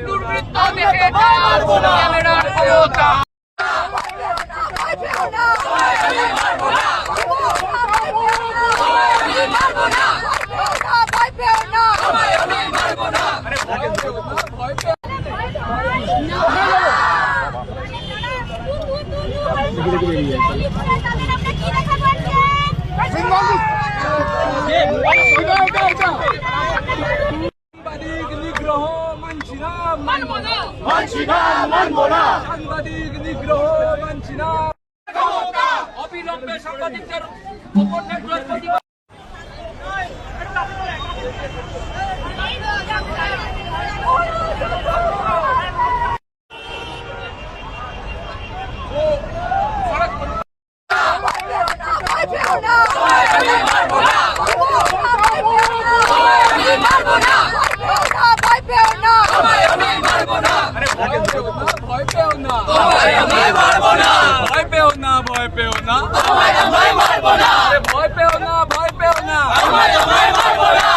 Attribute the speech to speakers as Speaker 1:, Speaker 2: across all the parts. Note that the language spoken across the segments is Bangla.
Speaker 1: দুর্বৃত্ত দেখে ক্যামেরার ক্ষমতা সাংবাদিক নিগ্রহ মানছি না। অবিলম্বে সাংবাদিকদের উপর নেটওয়ার্ক প্রতিবাদ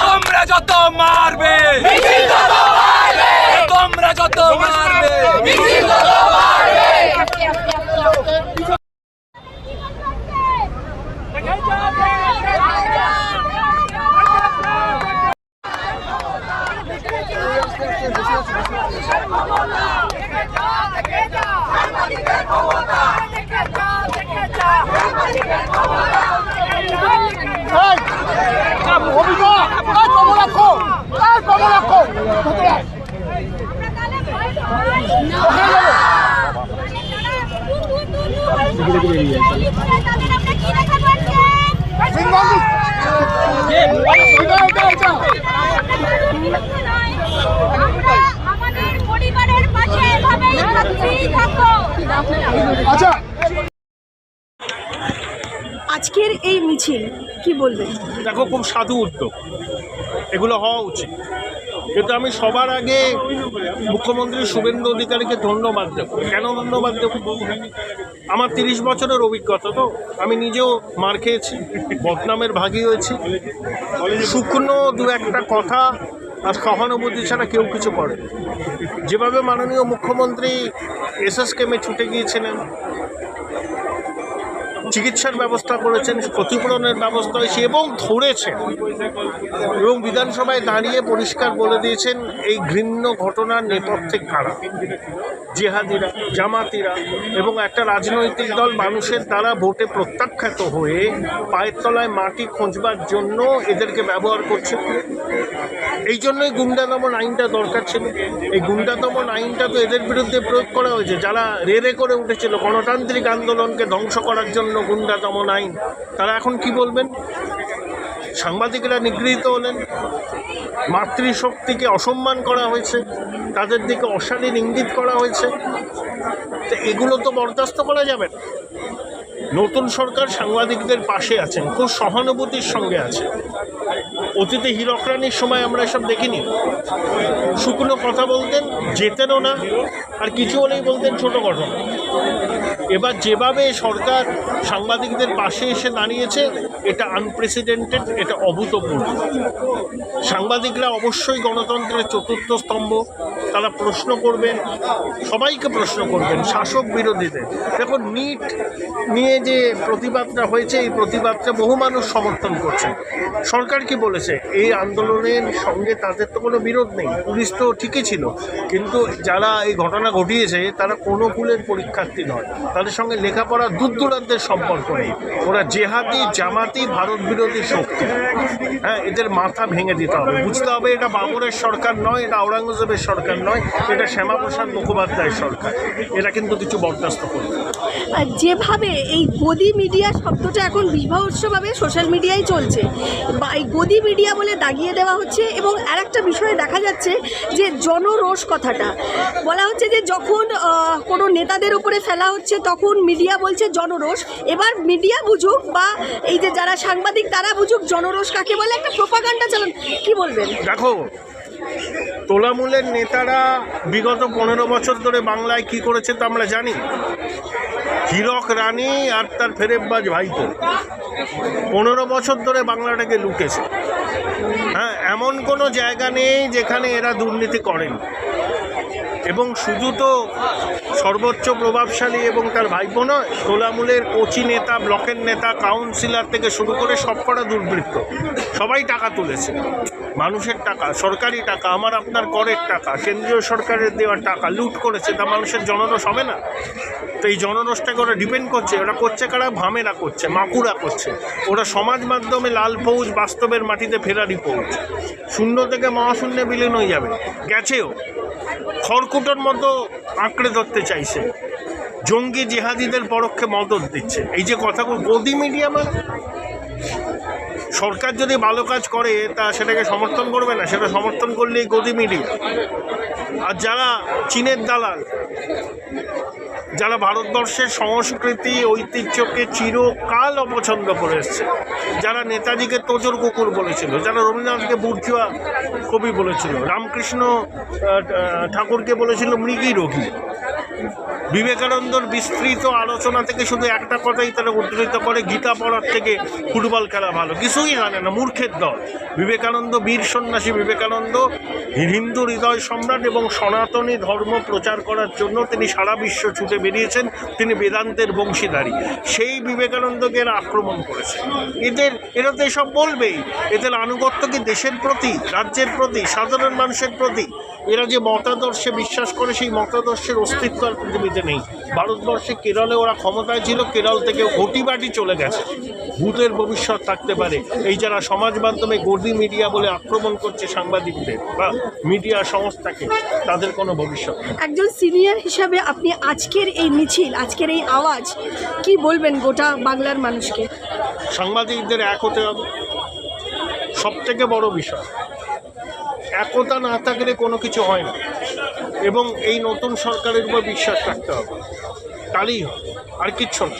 Speaker 1: তোমরা যত মারবে তোমরা যত মারবে
Speaker 2: আজকের এই মিছিল কি বলবেন?
Speaker 3: দেখো, খুব সাধু উদ্যোগ, এগুলো হওয়া উচিত। কিন্তু আমি সবার আগে মুখ্যমন্ত্রী শুভেন্দু অধিকারীকে ধন্যবাদ দেব। কেন ধন্যবাদ দেব? আমার 30 বছরের অভিজ্ঞতা, তো আমি নিজেও মার খেয়েছি, বদনামের ভাগী হয়েছি। শুকনো দু একটা কথা আর সহানুভূতি ছাড়া কেউ কিছু করে। যেভাবে মাননীয় মুখ্যমন্ত্রী এসএসকেএমে ছুটে গিয়েছিলেন, চিকিৎসার ব্যবস্থা করেছেন, ক্ষতিপূরণের ব্যবস্থা হয়েছে এবং ধরেছেন, এবং বিধানসভায় দাঁড়িয়ে পরিষ্কার বলে দিয়েছেন এই ঘৃণ্য ঘটনার নেপথ্যে কারা। জেহাদিরা, জামাতিরা এবং একটা রাজনৈতিক দল মানুষের দ্বারা ভোটে প্রত্যাখ্যাত হয়ে পায়ের তলায় মাটি খোঁজবার জন্য এদেরকে ব্যবহার করছে। এই জন্যই গুন্ডা দমন আইনটা দরকার ছিল। এই গুন্ডা দমন আইনটা তো এদের বিরুদ্ধে প্রয়োগ করা হয়েছে, যারা রে করে উঠেছিল গণতান্ত্রিক আন্দোলনকে ধ্বংস করার জন্য গুন্ডা দমন আইন। তারা এখন কি বলবেন? সাংবাদিকরা নিগৃহীত হলেন, মাতৃশক্তিকে অসম্মান করা হয়েছে, তাদের দিকে অশালীন ইঙ্গিত করা হয়েছে। তো এগুলো তো বরদাস্ত করা যাবে না। নতুন সরকার সাংবাদিকদের পাশে আছেন, খুব সহানুভূতির সঙ্গে আছে। অতীতে হীরক রানীর সময় আমরা এসব দেখিনি। শুকনো কথা বলতেন, যেতেনও না, আর কিছু হলেই বলতেন ছোট ঘটনা। এবার যেভাবে সরকার সাংবাদিকদের পাশে এসে দাঁড়িয়েছে, এটা আনপ্রেসিডেন্টেড, এটা অভূতপূর্ব। সাংবাদিকরা অবশ্যই গণতন্ত্রের চতুর্থ স্তম্ভ। তারা প্রশ্ন করবেন, সবাইকে প্রশ্ন করবেন, শাসক বিরোধীদের। দেখুন, নিট নিয়ে যে প্রতিবাদটা হয়েছে, এই প্রতিবাদটা বহু মানুষ সমর্থন করছে। সরকার কি বলেছে? এই আন্দোলনের সঙ্গে তাদের তো কোনো বিরোধ নেই, পুলিশ তো ঠিকই ছিল, কিন্তু যারা এই ঘটনা ঘটিয়েছে তারা কোনো কুলের পরীক্ষার্থী নয়, তাদের সঙ্গে লেখাপড়া দূর দূরান্তের সম্পর্ক নেই। ওরা জেহাদি, জামাতি, ভারত বিরোধী শক্তি। হ্যাঁ, এদের মাথা ভেঙে দিতে হবে, বুঝতে হবে এটা বাবরের সরকার নয়, এটা আওরঙ্গজেবের সরকার নয়, এটা শ্যামাপ্রসাদ মুখোপাধ্যায়ের সরকার। এটা কিন্তু কিছু বরদাস্ত করবে।
Speaker 2: যেভাবে এই গদি মিডিয়া শব্দটা এখন বিভৎসভাবে সোশ্যাল মিডিয়ায় চলছে, বা এই গদি মিডিয়া বলে দাগিয়ে দেওয়া হচ্ছে, এবং আর একটা বিষয়ে দেখা যাচ্ছে যে জনরোষ কথাটা বলা হচ্ছে যে যখন কোনো নেতাদের উপরে ফেলা হচ্ছে তখন মিডিয়া বলছে জনরোষ। এবার মিডিয়া বুঝুক বা এই যে যারা সাংবাদিক তারা বুঝুক জনরোষ কাকে বলে, একটা প্রোপাগান্ডা চালান। কি বলবেন?
Speaker 3: দেখো, তোলামূলের নেতারা বিগত 15 বছর ধরে বাংলায় কি করেছে তা আমরা জানি। হীরক রানী আর তার ফেরেববাজ ভাইপো 15 বছর ধরে বাংলাটাকে লুটেছে। হ্যাঁ, এমন কোনো জায়গা নেই যেখানে এরা দুর্নীতি করেন। এবং শুধু তো সর্বোচ্চ প্রভাবশালী এবং তার ভাইপো নয়, তোলামূলের কোচি নেতা, ব্লকের নেতা, কাউন্সিলর থেকে শুরু করে সবকটা দুর্বৃত্ত, সবাই টাকা তুলেছে। মানুষের টাকা, সরকারি টাকা, আমার আপনার করের টাকা, কেন্দ্রীয় সরকারের দেওয়ার টাকা লুট করেছে। তা মানুষের জনরোষ হবে না? তো এই জনরোষটাকে ওরা ডিপেন্ড করছে। ওরা করছে কারা? ভামেরা করছে, মাকুরা করছে। ওরা সমাজ মাধ্যমে লাল ফৌজ, বাস্তবের মাটিতে ফেরারি ফৌজ। শূন্য থেকে মহাশূন্যে বিলীন হয়ে যাবে, গেছেও। খড়কুটোর মতো আঁকড়ে ধরতে চাইছে, জঙ্গি জিহাদিদের পরোক্ষে মদত দিচ্ছে। এই যে কথাগুলো, গদি মিডিয়া মানে সরকার যদি ভালো কাজ করে তা সেটাকে সমর্থন করবে না, সেটা সমর্থন করলেই গদি মিডিয়া। আর যারা চীনের দালাল, যারা ভারতবর্ষের সংস্কৃতি ঐতিহ্যকে চিরকাল অপছন্দ করে এসছে, যারা নেতাজিকে তোজর কুকুর বলেছিল, যারা রবীন্দ্রনাথকে বুর্জুয়া কবি বলেছিল, রামকৃষ্ণ ঠাকুরকে বলেছিল মৃগী রোগী, বিবেকানন্দর বিস্তৃত আলোচনা থেকে শুধু একটা কথাই তারা উদ্ধৃত করে, গীতা পড়ার থেকে ফুটবল খেলা ভালো। কিছুই জানে না, মূর্খের দল। বিবেকানন্দ বীর সন্ন্যাসী, বিবেকানন্দ হিন্দু হৃদয় সম্রাট এবং সনাতনী ধর্ম প্রচার করার জন্য তিনি সারা বিশ্ব ছুটে বেরিয়েছেন। তিনি বেদান্তের বংশীধারী। সেই বিবেকানন্দকে এরা আক্রমণ করেছে। এরা তো এসব বলবেই। এদের আনুগত্য কি দেশের প্রতি, রাজ্যের প্রতি, সাধারণ মানুষের প্রতি? এরা যে মতাদর্শে বিশ্বাস করে, সেই মতাদর্শের অস্তিত্ব আর পৃথিবীতে নেই। ভারতবর্ষে কেরলে ওরা ক্ষমতায় ছিল, কেরল থেকে ঘটিবাটি চলে গেছে। ভূতের ভবিষ্যৎ থাকতে পারে এই যারা সমাজ মাধ্যমে গদি মিডিয়া বলে আক্রমণ করছে সাংবাদিকদের বা মিডিয়া সংস্থাকে, তাদের কোনো ভবিষ্যৎ নেই।
Speaker 2: একজন সিনিয়র হিসাবে আপনি আজকের এই মিছিল, আজকের এই আওয়াজ কি বলবেন গোটা বাংলার মানুষকে?
Speaker 3: সাংবাদিকদের এক হতে হবে, সবথেকে বড় বিষয়। একতা না থাকলে কোনো কিছু হয় না। এবং এই নতুন সরকারের উপর বিশ্বাস রাখতে হবে, তাহলেই হবে, আর কিচ্ছু না।